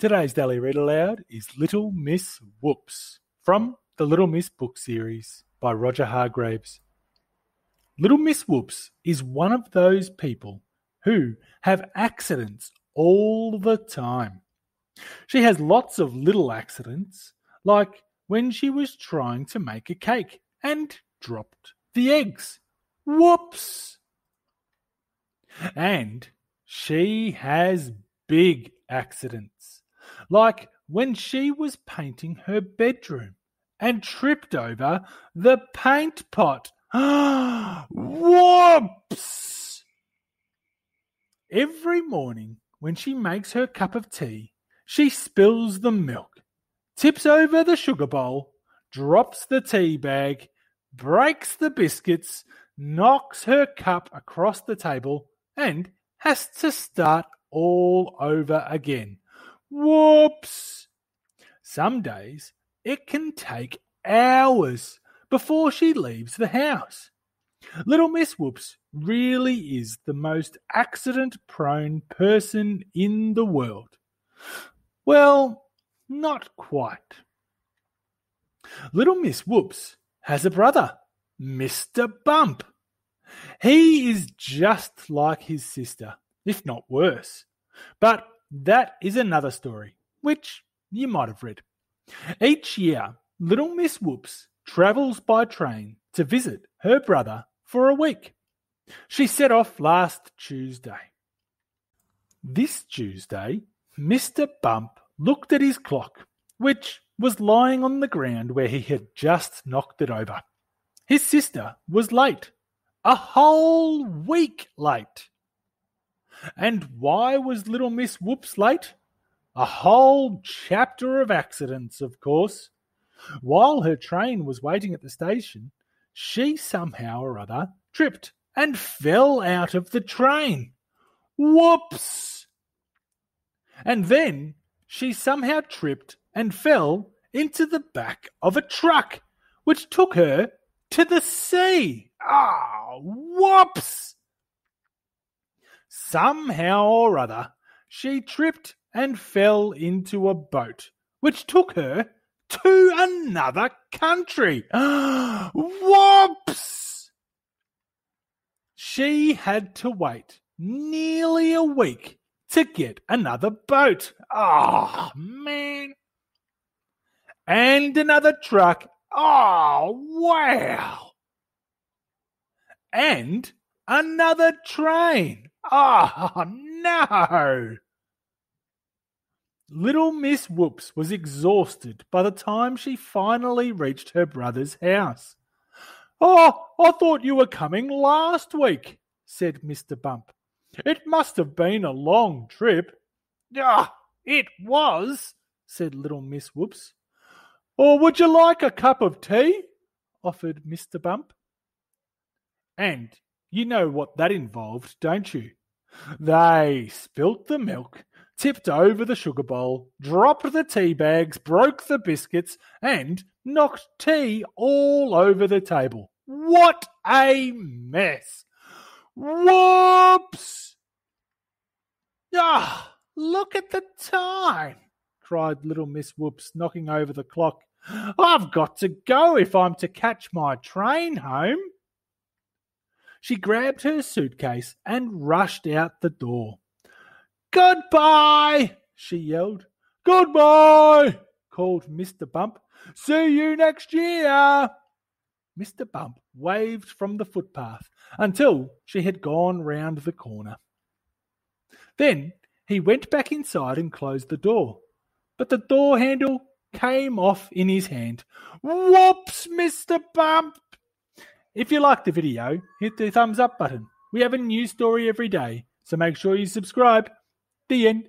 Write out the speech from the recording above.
Today's Daily Read Aloud is Little Miss Whoops from the Little Miss book series by Roger Hargreaves. Little Miss Whoops is one of those people who have accidents all the time. She has lots of little accidents, like when she was trying to make a cake and dropped the eggs. Whoops! And she has big accidents, like when she was painting her bedroom and tripped over the paint pot. Whoops! Every morning when she makes her cup of tea, she spills the milk, tips over the sugar bowl, drops the tea bag, breaks the biscuits, knocks her cup across the table, and has to start all over again. Whoops! Some days it can take hours before she leaves the house. Little Miss Whoops really is the most accident-prone person in the world. Well, not quite. Little Miss Whoops has a brother, Mr. Bump. He is just like his sister, if not worse. But that is another story, which you might have read. Each year, Little Miss Whoops travels by train to visit her brother for a week. She set off last Tuesday. This Tuesday, Mr. Bump looked at his clock, which was lying on the ground where he had just knocked it over. His sister was late. A whole week late. And why was Little Miss Whoops late? A whole chapter of accidents, of course. While her train was waiting at the station, she somehow or other tripped and fell out of the train. Whoops! And then she somehow tripped and fell into the back of a truck, which took her to the sea. Whoops! Somehow or other, she tripped and fell into a boat, which took her to another country. Whoops! She had to wait nearly a week to get another boat. Man. And another truck. Wow. And another train. No. Little Miss Whoops was exhausted by the time she finally reached her brother's house. I thought you were coming last week, said Mr. Bump. It must have been a long trip. It was, said Little Miss Whoops. Or would you like a cup of tea? Offered Mr. Bump. And you know what that involved, don't you? They spilt the milk, tipped over the sugar bowl, dropped the tea bags, broke the biscuits, and knocked tea all over the table. What a mess! Whoops! Look at the time, cried Little Miss Whoops, knocking over the clock. I've got to go if I'm to catch my train home. She grabbed her suitcase and rushed out the door. Goodbye, she yelled. Goodbye, called Mr. Bump. See you next year. Mr. Bump waved from the footpath until she had gone round the corner. Then he went back inside and closed the door, but the door handle came off in his hand. Whoops, Mr. Bump! If you liked the video, hit the thumbs up button. We have a new story every day, so make sure you subscribe. The end.